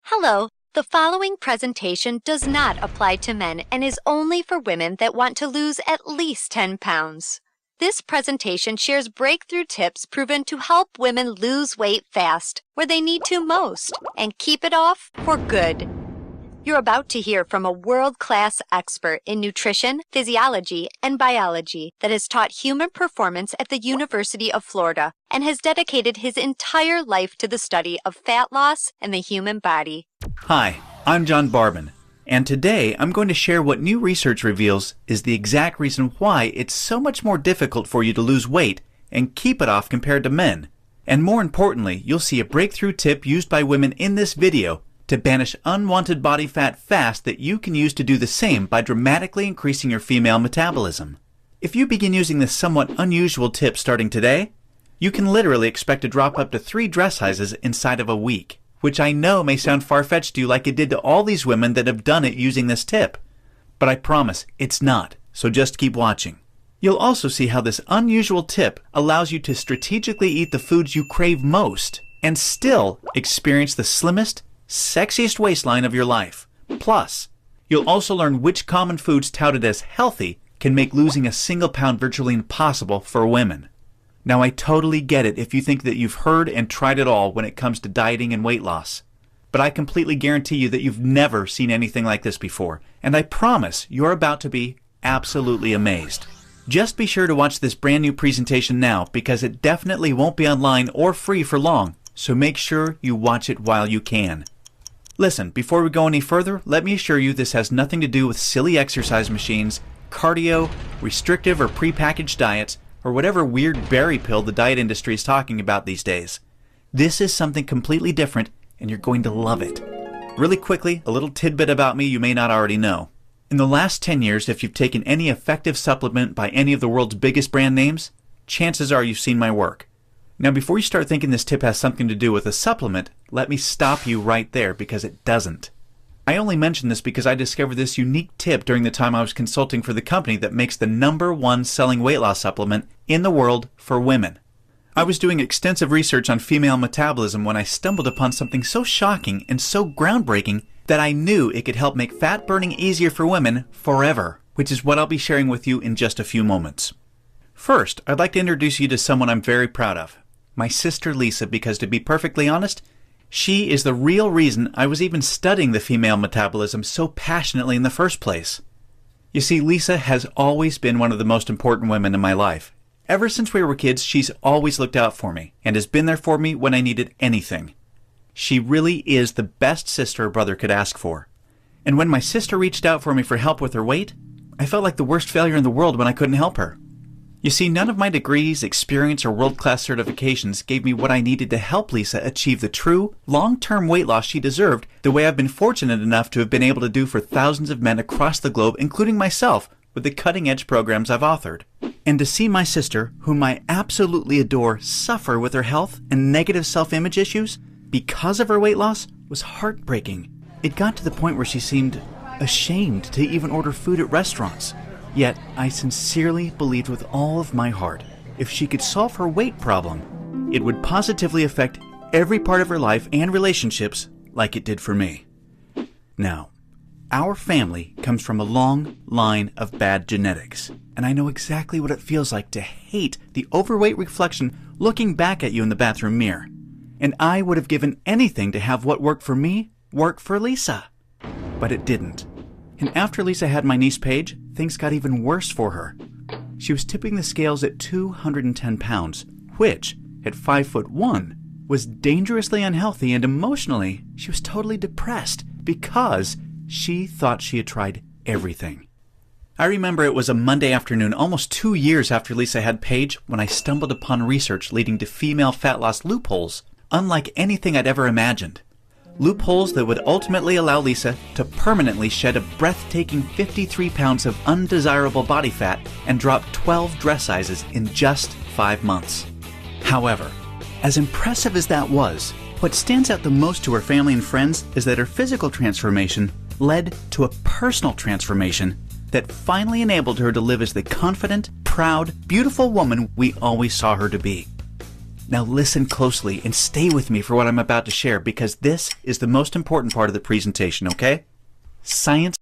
Hello, the following presentation does not apply to men and is only for women that want to lose at least 10 pounds. This presentation shares breakthrough tips proven to help women lose weight fast, where they need to most, and keep it off for good. You're about to hear from a world-class expert in nutrition, physiology, and biology that has taught human performance at the University of Florida and has dedicated his entire life to the study of fat loss and the human body. Hi, I'm John Barban, and today I'm going to share what new research reveals is the exact reason why it's so much more difficult for you to lose weight and keep it off compared to men. And more importantly, you'll see a breakthrough tip used by women in this video to banish unwanted body fat fast that you can use to do the same by dramatically increasing your female metabolism. If you begin using this somewhat unusual tip starting today, you can literally expect to drop up to 3 dress sizes inside of a week, which I know may sound far-fetched to you like it did to all these women that have done it using this tip. But I promise it's not, so just keep watching. You'll also see how this unusual tip allows you to strategically eat the foods you crave most and still experience the slimmest, sexiest waistline of your life. Plus, you'll also learn which common foods touted as healthy can make losing a single pound virtually impossible for women. Now, I totally get it if you think that you've heard and tried it all when it comes to dieting and weight loss. But I completely guarantee you that you've never seen anything like this before, and I promise you're about to be absolutely amazed. Just be sure to watch this brand new presentation now because it definitely won't be online or free for long, so make sure you watch it while you can. Listen, before we go any further, let me assure you this has nothing to do with silly exercise machines, cardio, restrictive or prepackaged diets, or whatever weird berry pill the diet industry is talking about these days. This is something completely different, and you're going to love it. Really quickly, a little tidbit about me you may not already know. In the last 10 years, if you've taken any effective supplement by any of the world's biggest brand names, chances are you've seen my work. Now, before you start thinking this tip has something to do with a supplement, let me stop you right there because it doesn't. I only mention this because I discovered this unique tip during the time I was consulting for the company that makes the #1 selling weight loss supplement in the world for women. I was doing extensive research on female metabolism when I stumbled upon something so shocking and so groundbreaking that I knew it could help make fat burning easier for women forever, which is what I'll be sharing with you in just a few moments. First, I'd like to introduce you to someone I'm very proud of. My sister Lisa, because to be perfectly honest, she is the real reason I was even studying the female metabolism so passionately in the first place. You see, Lisa has always been one of the most important women in my life. Ever since we were kids, she's always looked out for me and has been there for me when I needed anything. She really is the best sister a brother could ask for. And when my sister reached out for me for help with her weight, I felt like the worst failure in the world when I couldn't help her. You see, none of my degrees, experience, or world-class certifications gave me what I needed to help Lisa achieve the true, long-term weight loss she deserved the way I've been fortunate enough to have been able to do for thousands of men across the globe, including myself, with the cutting-edge programs I've authored. And to see my sister, whom I absolutely adore, suffer with her health and negative self-image issues because of her weight loss was heartbreaking. It got to the point where she seemed ashamed to even order food at restaurants. Yet, I sincerely believed with all of my heart, if she could solve her weight problem, it would positively affect every part of her life and relationships like it did for me. Now, our family comes from a long line of bad genetics, and I know exactly what it feels like to hate the overweight reflection looking back at you in the bathroom mirror. And I would have given anything to have what worked for me work for Lisa. But it didn't. And after Lisa had my niece Paige, things got even worse for her. She was tipping the scales at 210 pounds, which, at 5'1", was dangerously unhealthy, and emotionally, she was totally depressed because she thought she had tried everything. I remember it was a Monday afternoon, almost 2 years after Lisa had Paige, when I stumbled upon research leading to female fat loss loopholes, unlike anything I'd ever imagined. Loopholes that would ultimately allow Lisa to permanently shed a breathtaking 53 pounds of undesirable body fat and drop 12 dress sizes in just 5 months. However, as impressive as that was, what stands out the most to her family and friends is that her physical transformation led to a personal transformation that finally enabled her to live as the confident, proud, beautiful woman we always saw her to be. Now listen closely and stay with me for what I'm about to share because this is the most important part of the presentation, okay? Science